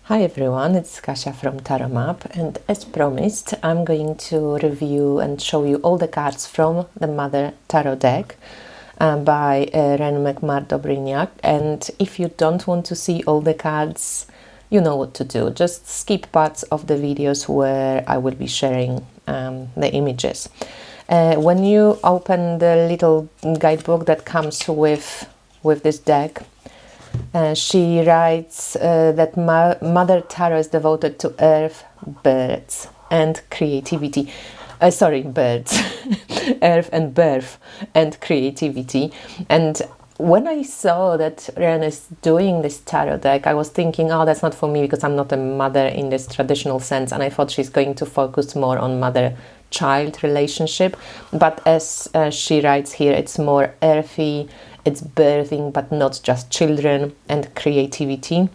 Hi everyone, it's Kasia from Tarot Map, and as promised I'm going to review and show you all the cards from the Mother Tarot deck by Wren, McMurdo, Brignac. And if you don't want to see all the cards, you know what to do. Just skip parts of the videos where I will be sharing the images. When you open the little guidebook that comes with this deck, she writes that Mother Tarot is devoted to earth, birds, and creativity. Birds, earth and birth and creativity. And when I saw that Wren is doing this tarot deck, I was thinking, oh, that's not for me because I'm not a mother in this traditional sense. And I thought she's going to focus more on mother-child relationship. But as she writes here, it's more earthy. It's birthing, but not just children, and creativity.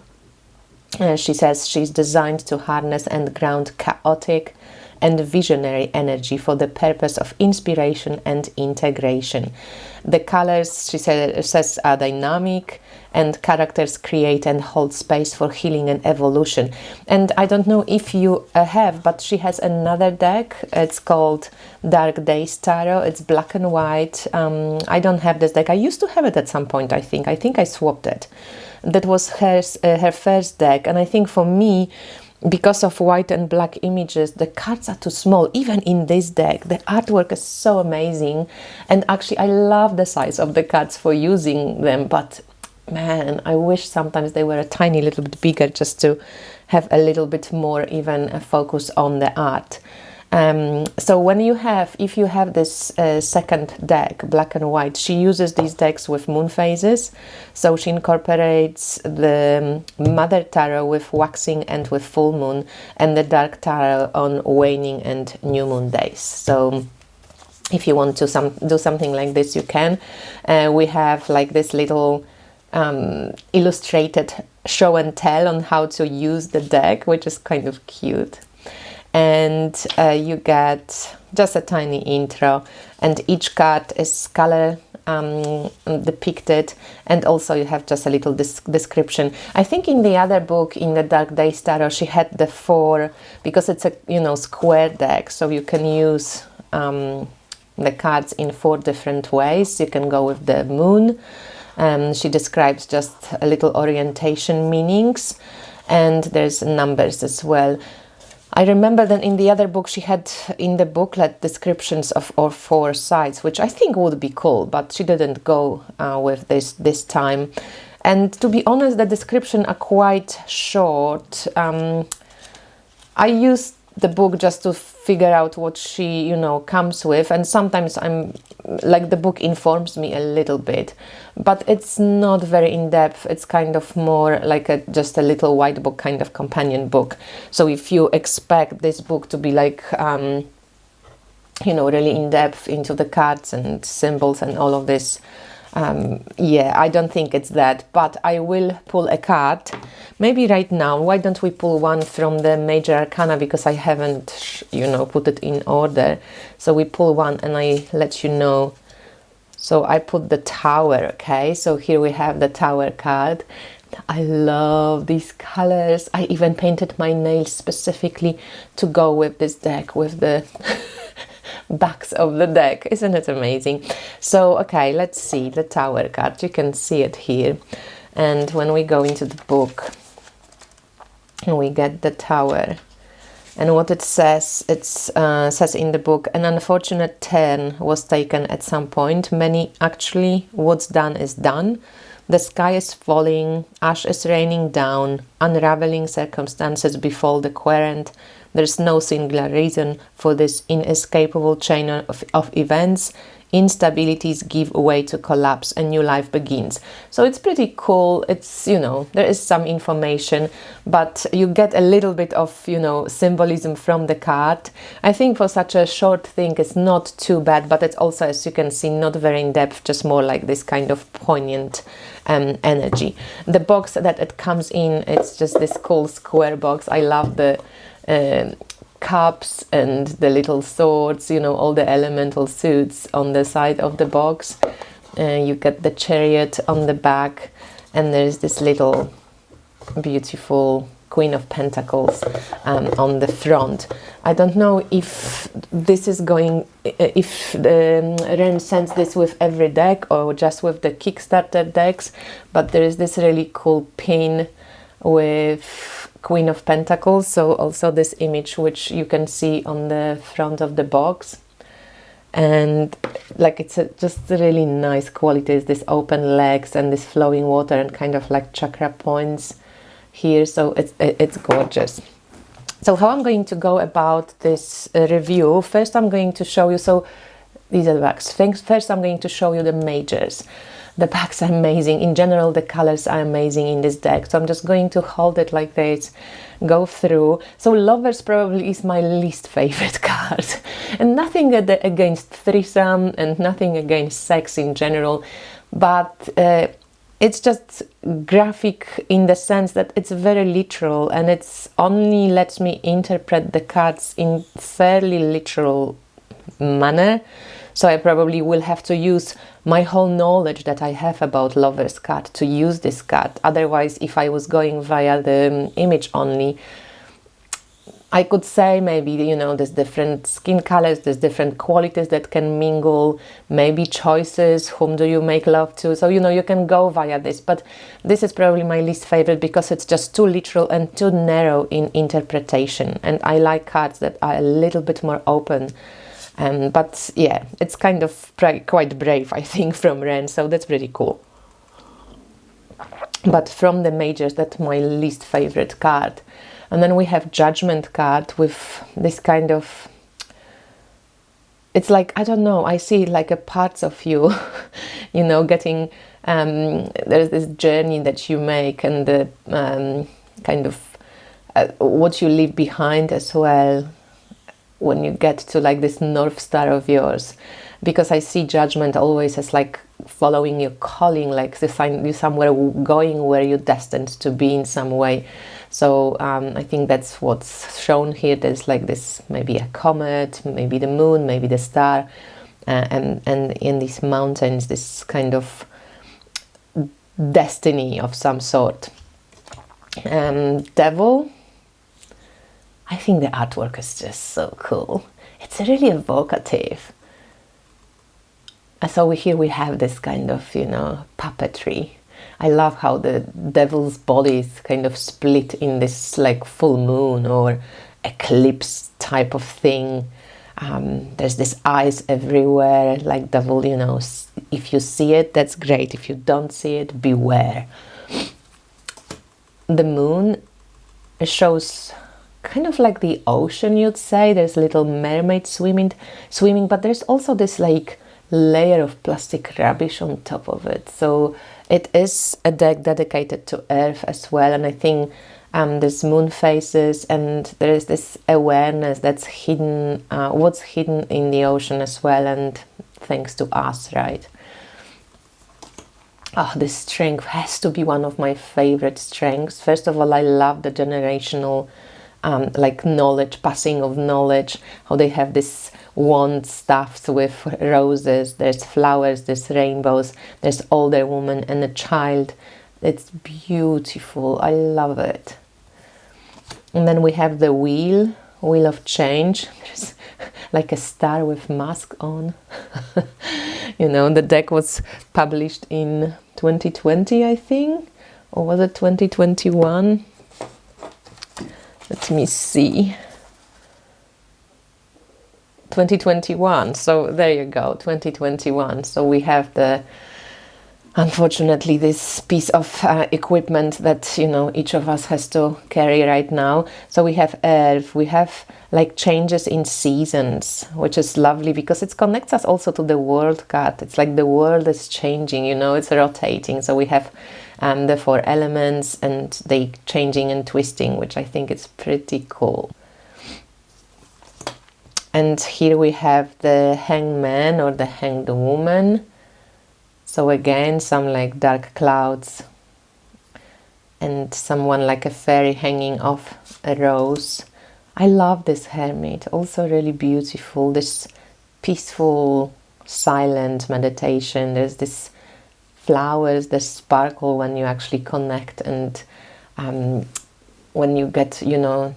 She says she's designed to harness and ground chaotic and visionary energy for the purpose of inspiration and integration. The colors, she says, are dynamic, and characters create and hold space for healing and evolution. And I don't know if you have, but she has another deck. It's called Dark Days Tarot. It's black and white. I don't have this deck. I used to have it at some point, I think. I think I swapped it. That was her first deck. And I think for me, because of white and black images, the cards are too small. Even in this deck, the artwork is so amazing. And actually, I love the size of the cards for using them. But man, I wish sometimes they were a tiny little bit bigger just to have a little bit more even a focus on the art. So if you have this second deck, black and white, she uses these decks with moon phases. So she incorporates the Mother Tarot with waxing and with full moon, and the Dark Tarot on waning and new moon days. So if you want to do something like this, you can. We have like this little illustrated show and tell on how to use the deck, which is kind of cute. And you get just a tiny intro, and each card is color depicted, and also you have just a little description. I think in the other book, in the Dark Days Tarot, she had the 4, because it's a square deck, so you can use the cards in 4 different ways. You can go with the moon. She describes just a little orientation meanings, and there's numbers as well. I remember that in the other book she had in the booklet descriptions of all 4 sides, which I think would be cool, but she didn't go with this time. And to be honest, the description are quite short. I used the book just to figure out what she comes with, and sometimes the book informs me a little bit, but it's not very in-depth. It's kind of more like just a little white book, kind of companion book. So if you expect this book to be like really in-depth into the cards and symbols and all of this, I don't think it's that, but I will pull a card maybe right now. Why don't we pull one from the Major Arcana, because I haven't put it in order. So we pull one and I let you know. So I put the Tower. Okay, so here we have the Tower card. I love these colors. I even painted my nails specifically to go with this deck, with the backs of the deck. Isn't it amazing? So okay, let's see the Tower card. You can see it here, and when we go into the book we get the Tower, and what it says, says in the book: an unfortunate turn was taken at some point. Actually, what's done is done. The sky is falling, ash is raining down, unraveling circumstances befall the querent. There's no singular reason for this inescapable chain of events. Instabilities give way to collapse, a new life begins. So it's pretty cool. It's, there is some information, but you get a little bit of, symbolism from the card. I think for such a short thing, it's not too bad, but it's also, as you can see, not very in-depth, just more like this kind of poignant energy. The box that it comes in, it's just this cool square box. I love the cups and the little swords, all the elemental suits on the side of the box. You get the chariot on the back, and there's this little beautiful Queen of Pentacles on the front. I don't know if this is going, if Wren sends this with every deck or just with the Kickstarter decks, but there is this really cool pin with Queen of Pentacles, so also this image which you can see on the front of the box. And like it's just really nice qualities, this open legs and this flowing water and kind of like chakra points here, so it's gorgeous. So how I'm going to go about this review, first I'm going to show you, so these are the backs. First I'm going to show you the majors. The backs are amazing. In general, the colors are amazing in this deck. So I'm just going to hold it like this, go through. So Lovers probably is my least favorite card. And nothing against threesome and nothing against sex in general. But it's just graphic in the sense that it's very literal and it's only lets me interpret the cards in fairly literal manner. So I probably will have to use my whole knowledge that I have about Lover's card to use this card. Otherwise, if I was going via the image only, I could say maybe, you know, there's different skin colors, there's different qualities that can mingle, maybe choices, whom do you make love to? So, you know, you can go via this, but this is probably my least favorite because it's just too literal and too narrow in interpretation. And I like cards that are a little bit more open. But yeah, it's kind of quite brave, I think, from Wren, so that's pretty cool. But from the majors, that's my least favorite card. And then we have Judgment card with this kind of, it's like, I don't know, I see like a parts of you, you know, getting, there's this journey that you make and the kind of what you leave behind as well, when you get to like this North Star of yours, because I see Judgment always as like following your calling, like you somewhere going where you're destined to be in some way. So I think that's what's shown here. There's like this, maybe a comet, maybe the moon, maybe the star, and in these mountains, this kind of destiny of some sort. Devil, I think the artwork is just so cool. It's really evocative. So here we have this kind of, you know, puppetry. I love how the devil's body is kind of split in this like full moon or eclipse type of thing. There's this eyes everywhere, like devil, you know, if you see it, that's great. If you don't see it, beware. The moon shows kind of like the ocean, you'd say. There's little mermaid swimming, but there's also this like layer of plastic rubbish on top of it. So it is a deck dedicated to Earth as well, and I think there's moon phases and there is this awareness that's hidden, what's hidden in the ocean as well, and thanks to us, right? Oh, this strength has to be one of my favorite strengths. First of all, I love the generational like knowledge, passing of knowledge, how they have this wand stuffed with roses, there's flowers, there's rainbows, there's older woman and a child. It's beautiful. I love it. And then we have the wheel of change. There's like a star with mask on. You know, the deck was published in 2020, I think, or was it 2021? Let me see. 2021. So there you go, 2021. So we have the, unfortunately, this piece of equipment that, you know, each of us has to carry right now. So we have Earth, we have like changes in seasons, which is lovely because it connects us also to the world card. It's like the world is changing, you know, it's rotating. So we have the 4 elements and they changing and twisting, which I think is pretty cool. And here we have the Hangman or the Hanged Woman. So again, some like dark clouds and someone like a fairy hanging off a rose. I love this hermit, also really beautiful, this peaceful, silent meditation. There's this flowers that sparkle when you actually connect, and when you get, you know,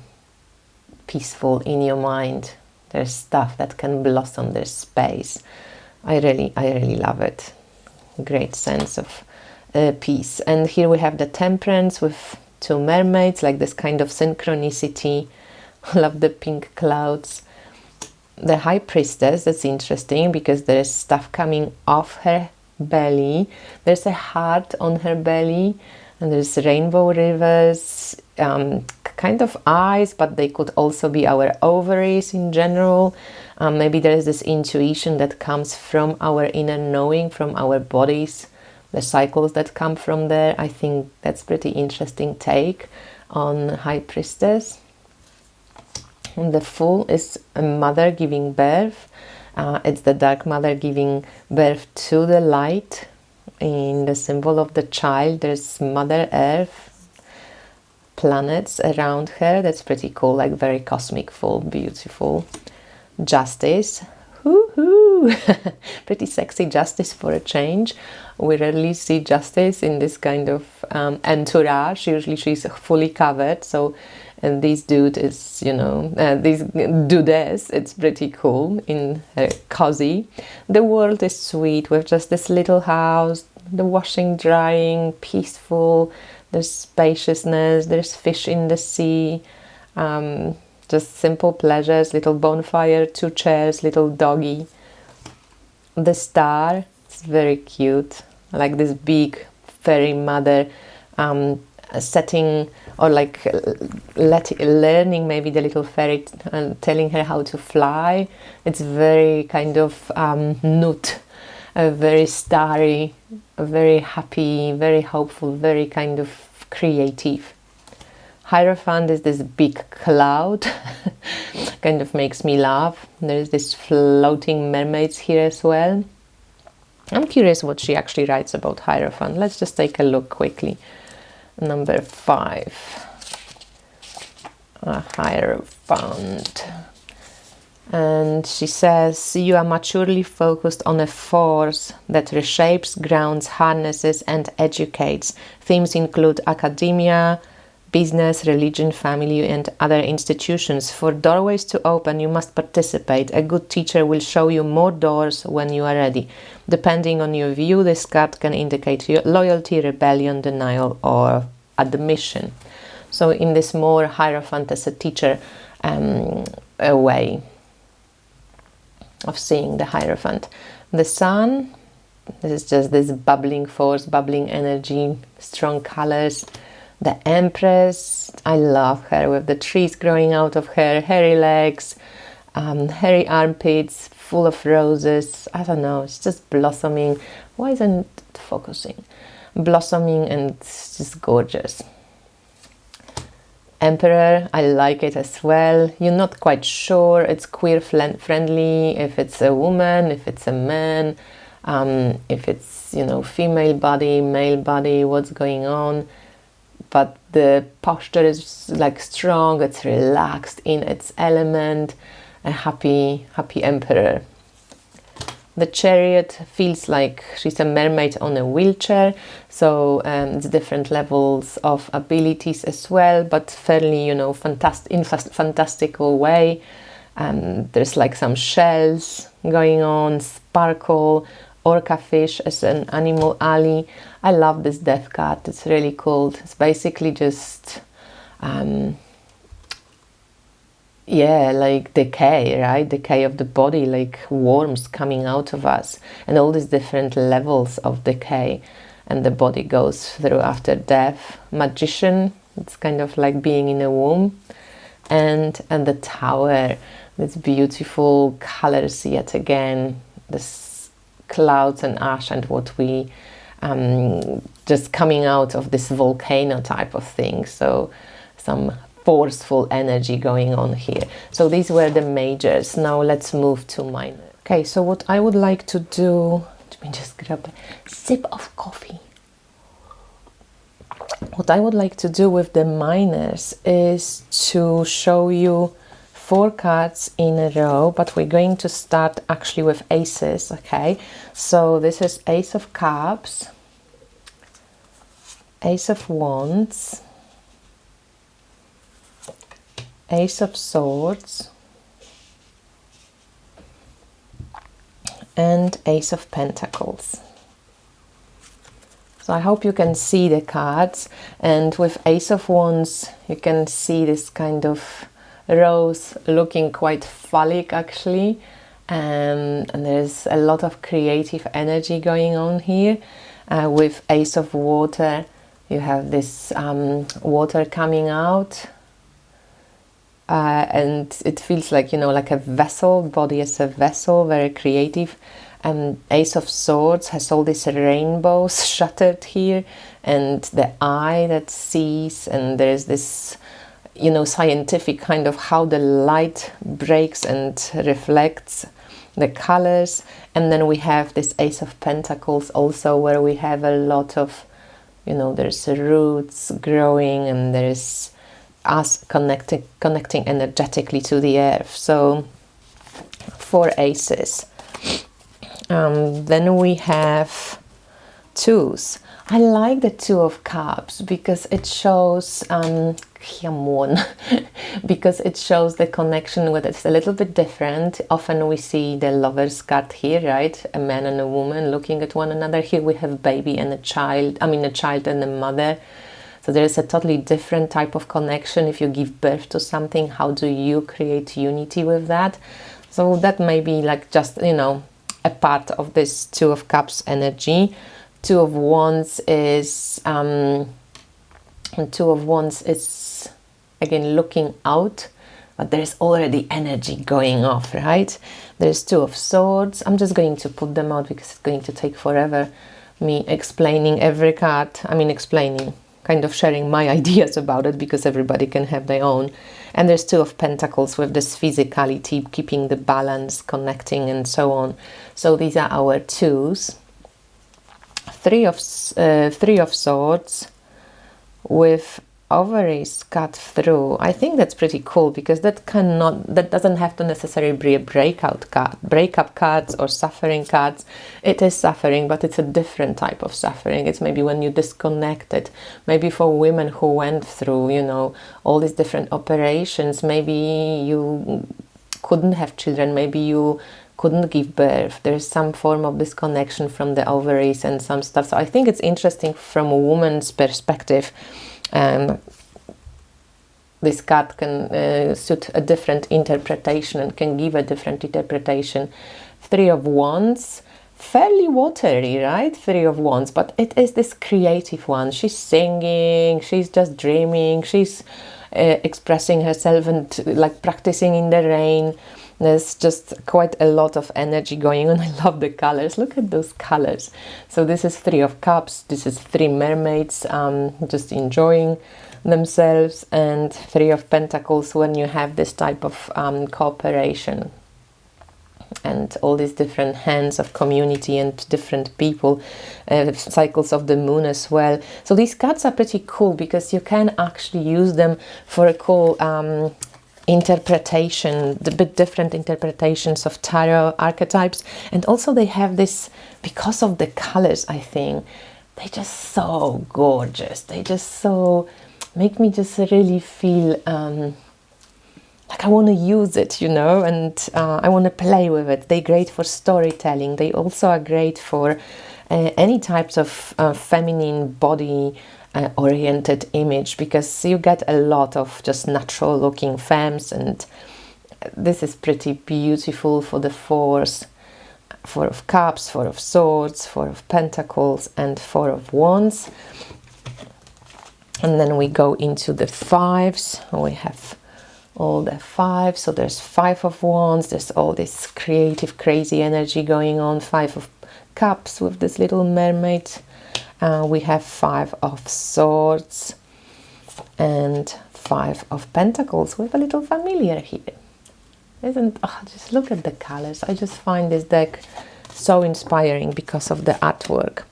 peaceful in your mind, there's stuff that can blossom, there's space. I really love it. Great sense of peace. And here we have the Temperance with two mermaids, like this kind of synchronicity. I love the pink clouds. The High Priestess, that's interesting because there is stuff coming off her belly. There's a heart on her belly, and there's rainbow rivers, kind of eyes, but they could also be our ovaries in general. Maybe there's this intuition that comes from our inner knowing, from our bodies, the cycles that come from there. I think that's pretty interesting take on High Priestess. And the Fool is a mother giving birth. It's the Dark Mother giving birth to the light. In the symbol of the child, there's Mother Earth, planets around her. That's pretty cool, like very cosmic Fool, beautiful. Justice. Woohoo! Pretty sexy Justice for a change. We rarely see Justice in this kind of entourage. Usually she's fully covered, so and this dude is, you know, this dudess, it's pretty cool in cozy. The world is sweet with just this little house, the washing, drying, peaceful, there's spaciousness, there's fish in the sea, just simple pleasures, little bonfire, two chairs, little doggy. The Star, it's very cute, like this big fairy mother setting, or like learning maybe the little fairy, telling her how to fly. It's very kind of nude, very starry, very happy, very hopeful, very kind of creative. Hierophant is this big cloud, kind of makes me laugh. There's this floating mermaids here as well. I'm curious what she actually writes about Hierophant. Let's just take a look quickly. Number 5, a Hierophant, and she says, you are maturely focused on a force that reshapes, grounds, harnesses and educates. Themes include academia, business, religion, family and other institutions. For doorways to open, you must participate. A good teacher will show you more doors when you are ready. Depending on your view, this card can indicate loyalty, rebellion, denial or admission. So in this more Hierophant as a teacher a way of seeing the Hierophant. The Sun, this is just this bubbling force, bubbling energy, strong colors. The Empress, I love her with the trees growing out of her, hairy legs, hairy armpits, full of roses. I don't know, it's just blossoming. Why isn't it focusing? Blossoming, and it's just gorgeous. Emperor, I like it as well. You're not quite sure, it's queer friendly, if it's a woman, if it's a man, if it's, you know, female body, male body, what's going on. But the posture is like strong, it's relaxed in its element, a happy Emperor. The Chariot feels like she's a mermaid on a wheelchair, so it's different levels of abilities as well, but fairly, you know, fantastical way. There's like some shells going on, sparkle, orca fish as an animal ally. I love this death card, it's really cool. It's basically just yeah, like decay, right? Decay of the body, like worms coming out of us, and all these different levels of decay, and the body goes through after death. Magician, it's kind of like being in a womb. And the Tower, this beautiful colors yet again, this clouds and ash, and what we just coming out of this volcano type of thing. So some forceful energy going on here. So these were the majors. Now let's move to minor. Okay, so what I would like to do, let me just grab a sip of coffee. What I would like to do with the minors is to show you 4 cards in a row, but we're going to start actually with aces, okay? So this is Ace of Cups, Ace of Wands, Ace of Swords, and Ace of Pentacles. So I hope you can see the cards, and with Ace of Wands you can see this kind of rose looking quite phallic actually, and there's a lot of creative energy going on here. With Ace of Water you have this water coming out, and it feels like, you know, like a vessel, body as a vessel, very creative. Ace of Swords has all these rainbows shattered here, and the eye that sees, and there's this, you know, scientific kind of how the light breaks and reflects the colors. And then we have this Ace of Pentacles also, where we have a lot of, you know, there's roots growing, and there's us connecting energetically to the earth. So 4 aces. Then we have 2s. I like the 2 of Cups because it shows because it shows the connection with it's a little bit different. Often we see the Lover's card here, right? A man and a woman looking at one another. Here we have baby and a child. I mean, a child and a mother. So there is a totally different type of connection. If you give birth to something, how do you create unity with that? So that may be like just, you know, a part of this 2 of Cups energy. 2 of Wands is again looking out, but there's already energy going off, right? There's 2 of Swords. I'm just going to put them out because it's going to take forever me explaining every card. I mean, explaining, kind of sharing my ideas about it, because everybody can have their own. And there's 2 of Pentacles with this physicality, keeping the balance, connecting, and so on. So these are our 2s. 3 of Swords with ovaries cut through. I think that's pretty cool, because that doesn't have to necessarily be a breakup cards or suffering cards. It is suffering, but it's a different type of suffering. It's maybe when you disconnected, maybe for women who went through, you know, all these different operations. Maybe you couldn't have children, maybe you couldn't give birth. There's some form of disconnection from the ovaries and some stuff. So I think it's interesting from a woman's perspective. This card can suit a different interpretation and can give a different interpretation. 3 of Wands, fairly watery, right? 3 of Wands, but it is this creative one. She's singing, she's just dreaming, she's expressing herself and like practicing in the rain. There's just quite a lot of energy going on. I love the colors. Look at those colors. So this is 3 of Cups. This is 3 mermaids just enjoying themselves, and 3 of Pentacles when you have this type of cooperation and all these different hands of community and different people, cycles of the moon as well. So these cards are pretty cool because you can actually use them for a cool interpretation, the bit different interpretations of tarot archetypes. And also they have this, because of the colors, I think they're just so gorgeous. They just so make me just really feel like I want to use it, you know, and I want to play with it. They're great for storytelling. They also are great for any types of feminine body oriented image, because you get a lot of just natural looking femmes, and this is pretty beautiful for the 4s. 4 of Cups, 4 of Swords, 4 of Pentacles, and 4 of Wands. And then we go into the 5s. We have all the 5s. So there's 5 of Wands. There's all this creative, crazy energy going on. 5 of Cups with this little mermaid. We have 5 of Swords and 5 of Pentacles with a little familiar here. Just look at the colors. I just find this deck so inspiring because of the artwork.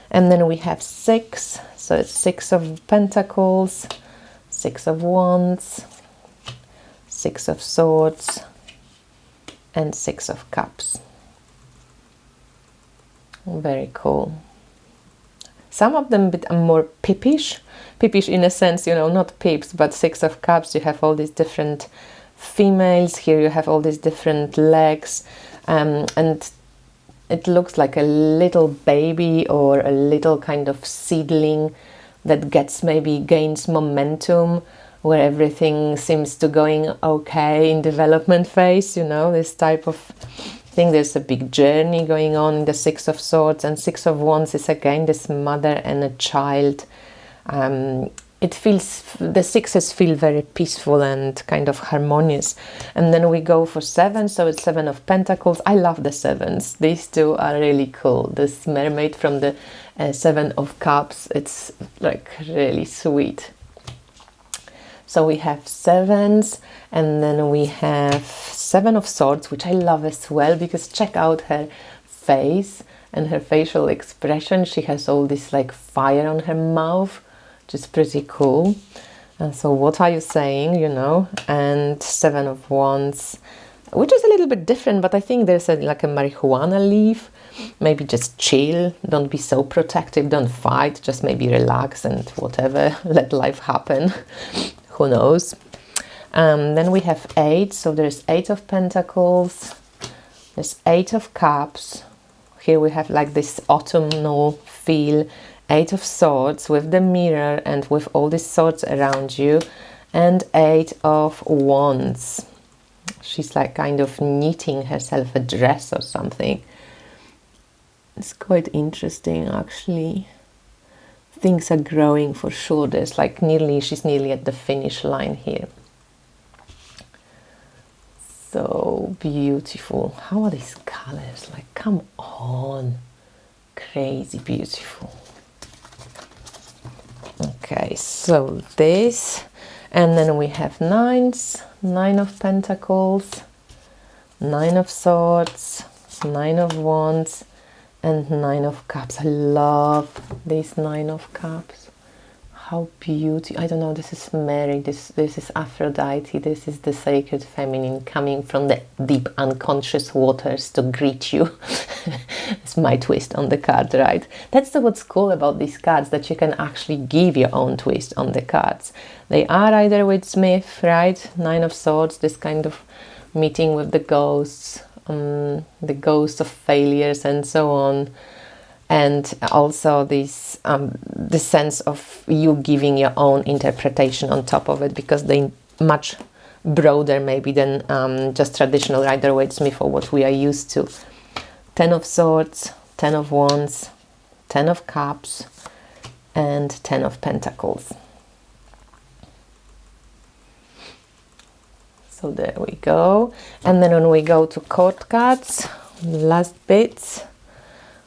And then we have 6. So it's 6 of Pentacles, 6 of Wands, 6 of Swords, and 6 of Cups. Very cool. Some of them a bit more pippish in a sense, you know, not pips, but Six of Cups. You have all these different females. Here you have all these different legs, and it looks like a little baby or a little kind of seedling that gains momentum, where everything seems to going okay in development phase, you know, this type of thing. There's a big journey going on in the Six of Swords, and Six of Wands is again this mother and a child. It feels, the sixes feel very peaceful and kind of harmonious. And then we go for seven, so it's Seven of Pentacles. I love the sevens. These two are really cool. This mermaid from the Seven of Cups, it's like really sweet. So we have sevens, and then we have Seven of Swords, which I love as well, because check out her face and her facial expression. She has all this like fire on her mouth, which is pretty cool. And so what are you saying, you know? And Seven of Wands, which is a little bit different, but I think there's like a marijuana leaf. Maybe just chill, don't be so protective, don't fight, just maybe relax and whatever, let life happen. Who knows? Then we have eight, so there's Eight of Pentacles, there's Eight of Cups. Here we have like this autumnal feel. Eight of Swords with the mirror and with all these swords around you, and Eight of Wands. She's like kind of knitting herself a dress or something. It's quite interesting actually. Things are growing for sure. There's like she's nearly at the finish line here. So beautiful. How are these colors? Like, come on. Crazy beautiful. Okay, so this, and then we have nines, Nine of Pentacles, Nine of Swords, Nine of Wands, and Nine of Cups. I love this Nine of Cups. How beautiful. I don't know, this is Mary, this is Aphrodite, this is the sacred feminine coming from the deep unconscious waters to greet you. It's my twist on the card, right? That's what's cool about these cards, that you can actually give your own twist on the cards. They are either with Smith, right? Nine of Swords, this kind of meeting with the ghosts of failures and so on. And also this the sense of you giving your own interpretation on top of it, because they're much broader maybe than just traditional Rider-Waite-Smith or what we are used to. Ten of Swords, Ten of Wands, Ten of Cups, and Ten of Pentacles. So there we go. And then when we go to court cards, last bits,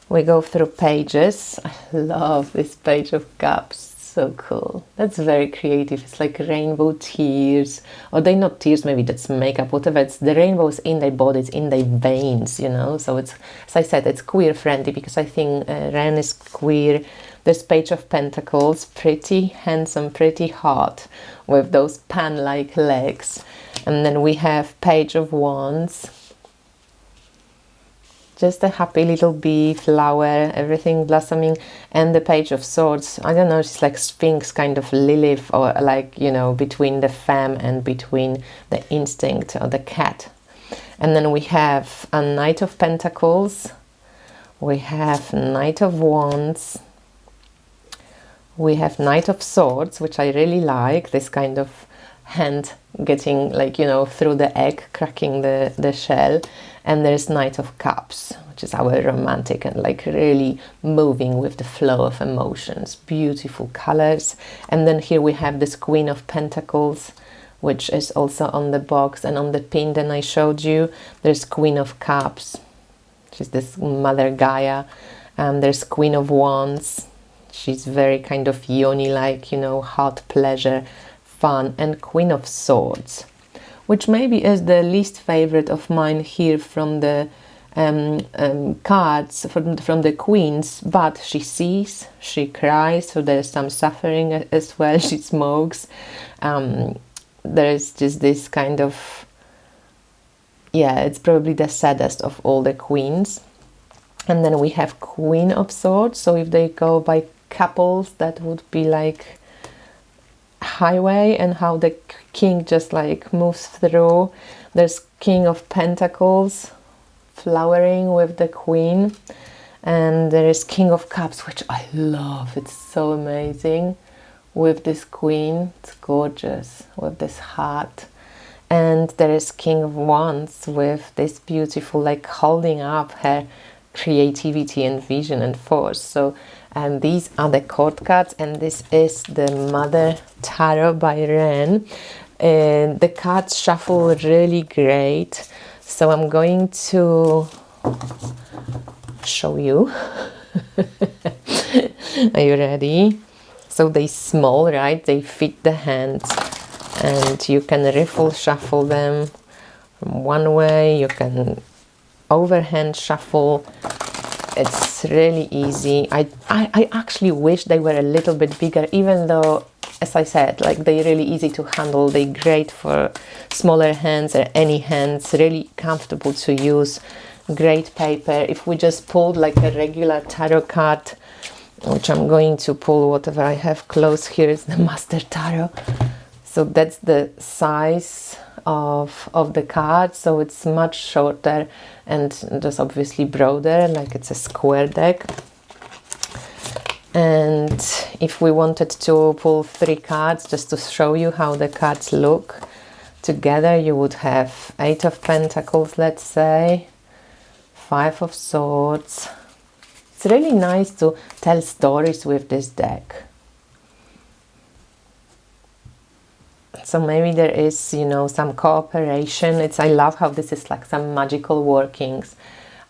we go through pages. I love this Page of Cups, so cool. That's very creative. It's like rainbow tears, or they're not tears, maybe that's makeup, whatever. It's the rainbows in their bodies, in their veins, you know. So it's, as I said, it's queer friendly, because I think Wren is queer. This Page of Pentacles, pretty handsome, pretty hot, with those pan-like legs. And then we have Page of Wands. Just a happy little bee, flower, everything blossoming. And the Page of Swords, I don't know, it's like Sphinx, kind of Lilith, or like, you know, between the femme and between the instinct or the cat. And then we have a Knight of Pentacles. We have Knight of Wands. We have Knight of Swords, which I really like, this kind of hand getting, like, you know, through the egg, cracking the shell. And there's Knight of Cups, which is our romantic and like really moving with the flow of emotions. Beautiful colors. And then here we have this Queen of Pentacles, which is also on the box, and on the pin that I showed you, there's Queen of Cups, which is this Mother Gaia. And there's Queen of Wands. She's very kind of yoni-like, you know, hot, pleasure, fun. And Queen of Swords, which maybe is the least favorite of mine here from the cards, from the queens, but she sees, she cries, so there's some suffering as well. She smokes. There's just this kind of, yeah, it's probably the saddest of all the queens. And then we have Queen of Swords, so if they go by couples that would be like highway, and how the king just like moves through. There's King of Pentacles flowering with the Queen, and there is King of Cups, which I love. It's so amazing with this Queen. It's gorgeous with this heart. And there is King of Wands with this beautiful, like holding up her creativity and vision and force. So these are the court cards, and this is the Mother Tarot by Wren. The cards shuffle really great, so I'm going to show you. Are you ready? So they small, right? They fit the hands, and you can riffle shuffle them from one way. You can overhand shuffle. It's really easy. I actually wish they were a little bit bigger, even though, as I said, like they're really easy to handle. They're great for smaller hands or any hands, really comfortable to use. Great paper. If we just pulled like a regular tarot card, which I'm going to pull, whatever I have close here is the Master Tarot. So that's the size of the card, so it's much shorter and just obviously broader, like it's a square deck. And if we wanted to pull 3 cards just to show you how the cards look together, you would have 8 of Pentacles, let's say, 5 of Swords. It's really nice to tell stories with this deck. So maybe there is, you know, some cooperation. I love how this is like some magical workings.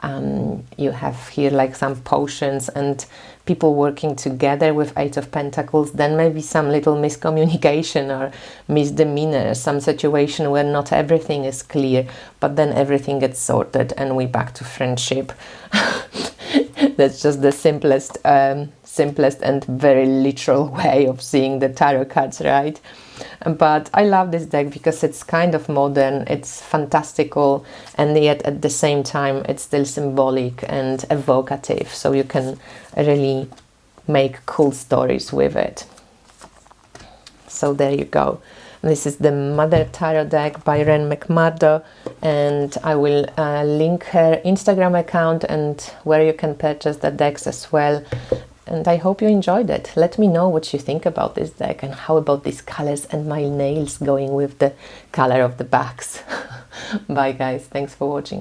You have here like some potions and people working together with 8 of Pentacles. Then maybe some little miscommunication or misdemeanor, some situation where not everything is clear, but then everything gets sorted and we're back to friendship. That's just the simplest and very literal way of seeing the tarot cards, right? But I love this deck because it's kind of modern, it's fantastical, and yet at the same time it's still symbolic and evocative, so you can really make cool stories with it. So there you go. This is the Mother Tarot deck by Wren McMurdo, and I will link her Instagram account and where you can purchase the decks as well. And I hope you enjoyed it. Let me know what you think about this deck, and how about these colors and my nails going with the color of the backs. Bye guys, thanks for watching.